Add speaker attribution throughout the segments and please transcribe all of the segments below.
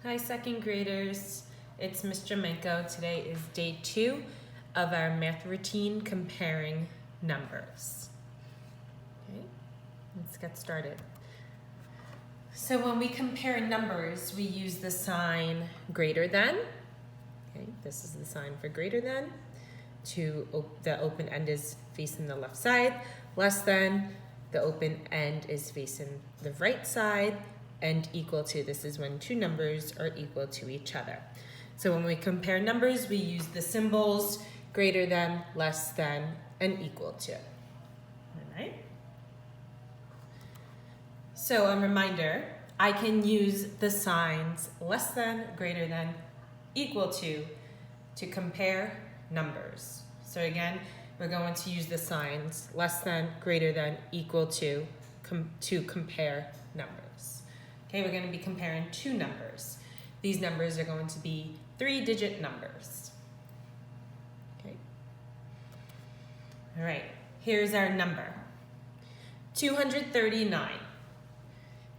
Speaker 1: Hi, second graders. It's Ms. Jamenko. Today is day 2 of our math routine comparing numbers. Okay, let's get started. So when we compare numbers, we use the sign greater than. Okay, this is the sign for greater than. The open end is facing the left side. Less than, the open end is facing the right side. And equal to, this is when two numbers are equal to each other. So when we compare numbers, we use the symbols greater than, less than, and equal to. All right? So a reminder, I can use the signs less than, greater than, equal to compare numbers. So again, we're going to use the signs less than, greater than, equal to compare numbers. Okay, we're going to be comparing two numbers. These numbers are going to be 3-digit numbers. Okay. All right, here's our number. 239.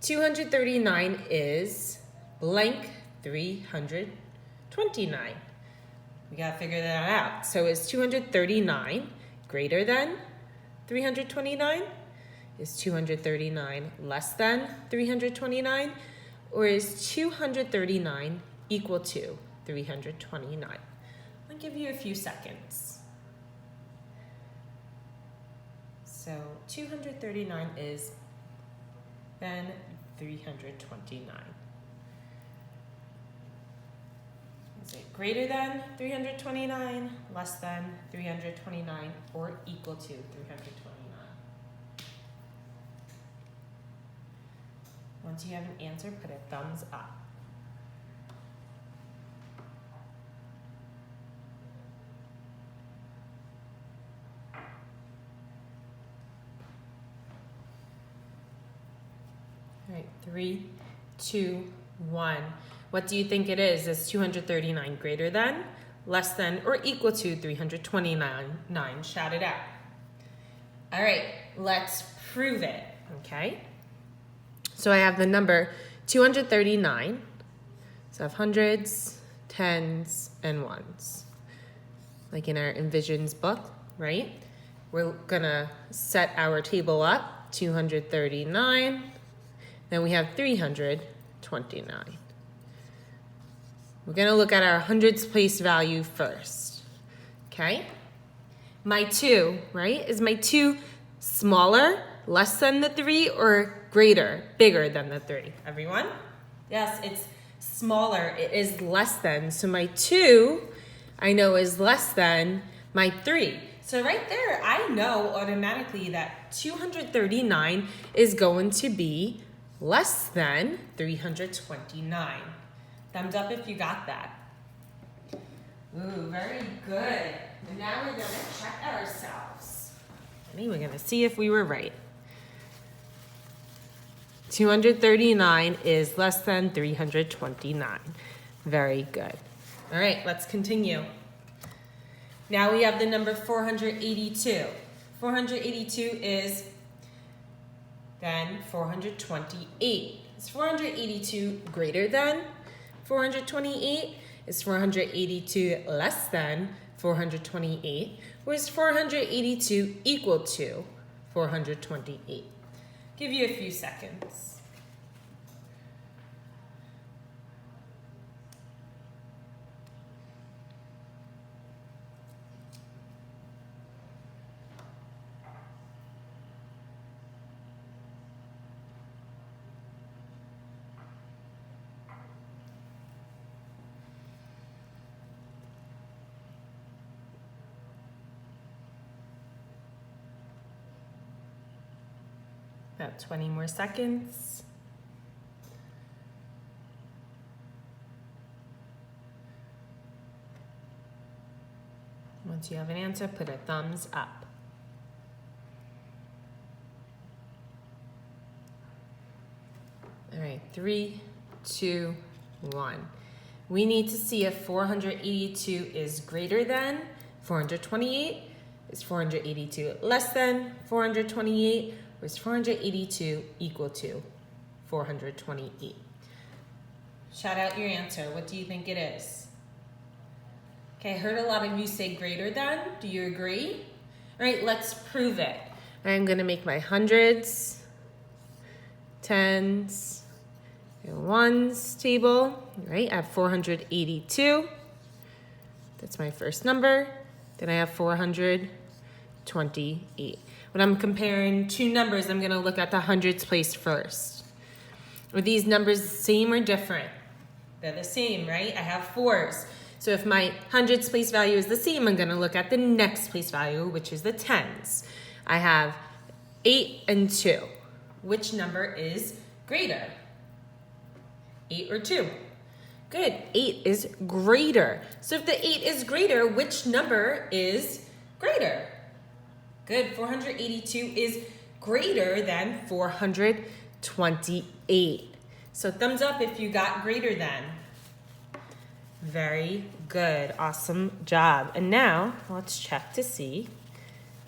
Speaker 1: 239 is blank 329. We got to figure that out. So is 239 greater than 329? Is 239 less than 329? Or is 239 equal to 329? I'll give you a few seconds. So 239 is then 329. Is it greater than 329, less than 329, or equal to 329? Once you have an answer, put a thumbs up. All right, 3, 2, 1. What do you think it is? Is 239 greater than, less than, or equal to 329? Shout it out. All right, let's prove it, okay? So I have the number 239. So I have hundreds, tens, and ones. Like in our Envisions book, right? We're gonna set our table up, 239. Then we have 329. We're gonna look at our hundreds place value first, okay? My 2, right? Is my 2 smaller, less than the 3, or greater, bigger than the 3? Everyone? Yes, it's smaller. It is less than. So my 2, I know, is less than my 3. So right there, I know automatically that 239 is going to be less than 329. Thumbs up if you got that. Ooh, very good. And now we're going to check ourselves. We're going to see if we were right. 239 is less than 329. Very good. All right, let's continue. Now we have the number 482. 482 is then 428. Is 482 greater than 428? Is 482 less than 428? Or is 482 equal to 428? Give you a few seconds. About 20 more seconds. Once you have an answer, put a thumbs up. All right, 3, 2, 1. We need to see if 482 is greater than 428. Is 482 less than 428? Or is 482 equal to 428? Shout out your answer. What do you think it is? Okay, I heard a lot of you say greater than. Do you agree? All right, let's prove it. I'm gonna make my hundreds, tens, and ones table. All right, I have 482. That's my first number. Then I have 428. When I'm comparing two numbers, I'm gonna look at the hundreds place first. Are these numbers the same or different? They're the same, right? I have fours. So if my hundreds place value is the same, I'm gonna look at the next place value, which is the tens. I have 8 and 2. Which number is greater? 8 or 2? Good, 8 is greater. So if the 8 is greater, which number is greater? Good, 482 is greater than 428. So thumbs up if you got greater than. Very good, awesome job. And now let's check to see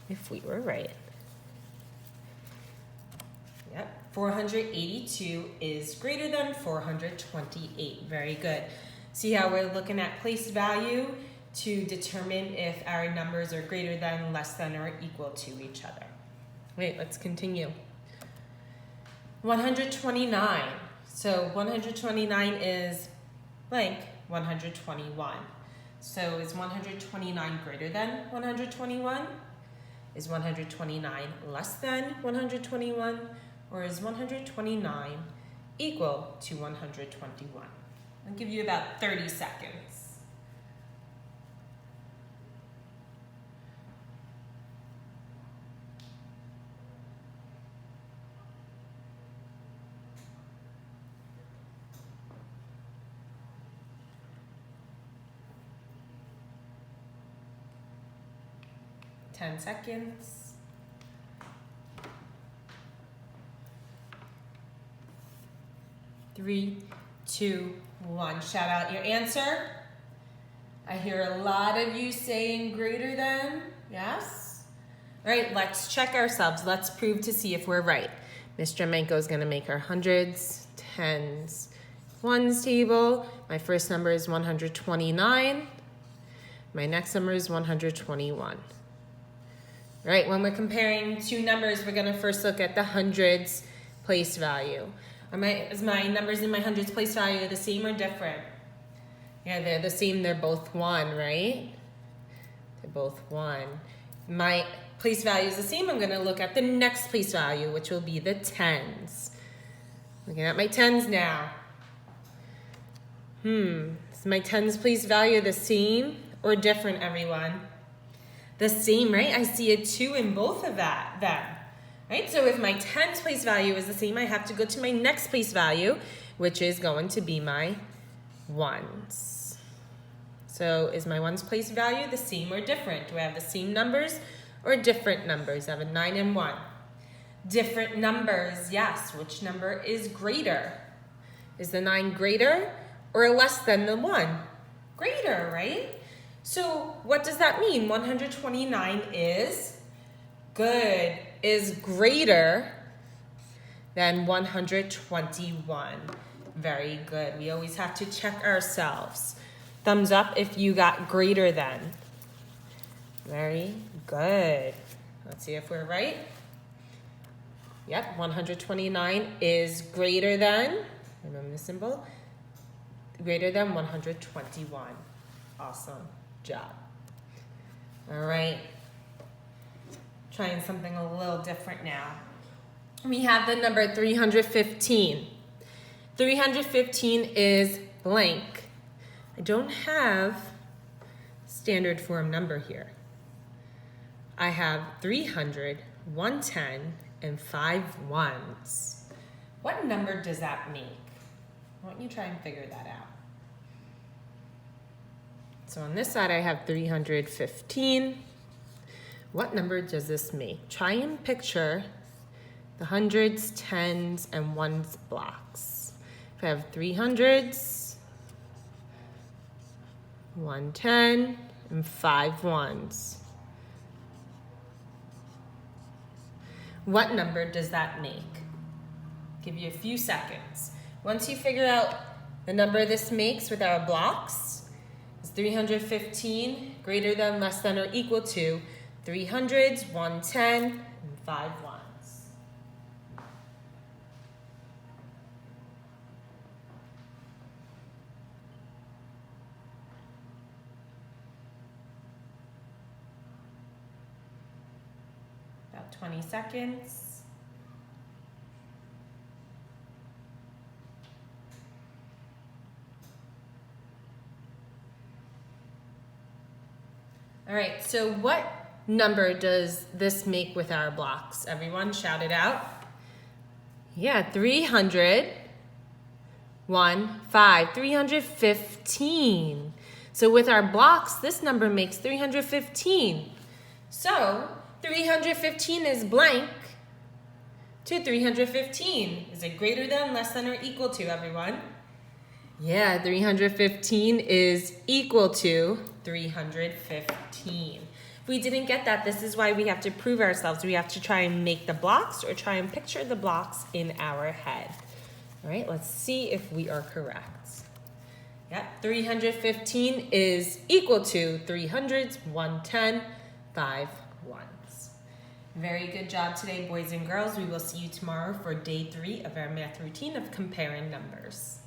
Speaker 1: if we were right. Yep, 482 is greater than 428. Very good. See how we're looking at place value to determine if our numbers are greater than, less than, or equal to each other. Wait, let's continue. 129. So 129 is blank 121. So is 129 greater than 121? Is 129 less than 121? Or is 129 equal to 121? I'll give you about 30 seconds. Ten seconds. Three, two, one. Shout out your answer. I hear a lot of you saying greater than. Yes? All right, let's check ourselves. Let's prove to see if we're right. Miss Dremenko is going to make our hundreds, tens, ones table. My first number is 129. My next number is 121. All right, when we're comparing two numbers, we're going to first look at the hundreds place value. Is my numbers in my hundreds place value the same or different? Yeah, they're the same. They're both 1, right? They're both 1. My place value is the same. I'm going to look at the next place value, which will be the tens. Looking at my tens now. Is my tens place value the same or different, everyone? The same, right? I see a 2 in both of that then. Right? So if my tens place value is the same, I have to go to my next place value, which is going to be my ones. So is my ones place value the same or different? Do I have the same numbers or different numbers? I have a 9 and 1. Different numbers, yes. Which number is greater? Is the 9 greater or less than the 1? Greater, right? So what does that mean? 129 is good, is greater than 121. Very good. We always have to check ourselves. Thumbs up if you got greater than. Very good. Let's see if we're right. Yep, 129 is greater than, remember the symbol, greater than 121. Awesome job. All right, trying something a little different now. We have the number 315. 315 is blank. I don't have standard form number here. I have 300, 110, and 5 ones. What number does that make? Why don't you try and figure that out? So on this side, I have 315. What number does this make? Try and picture the hundreds, tens, and ones blocks. If I have 300s, 110, and 5 ones. What number does that make? Give you a few seconds. Once you figure out The number this makes with our blocks is 315 greater than, less than, or equal to 3 hundreds, 110, and 5 ones. About 20 seconds. All right, so what number does this make with our blocks? Everyone shout it out. Yeah, 300, 1, 5, 315. So with our blocks, this number makes 315. So 315 is blank to 315. Is it greater than, less than, or equal to, everyone? Yeah, 315 is equal to 315. If we didn't get that, this is why we have to prove ourselves. We have to try and make the blocks or try and picture the blocks in our head. All right, let's see if we are correct. Yep, 315 is equal to 3 hundreds, 110, 5 ones. Very good job today, boys and girls. We will see you tomorrow for day 3 of our math routine of comparing numbers.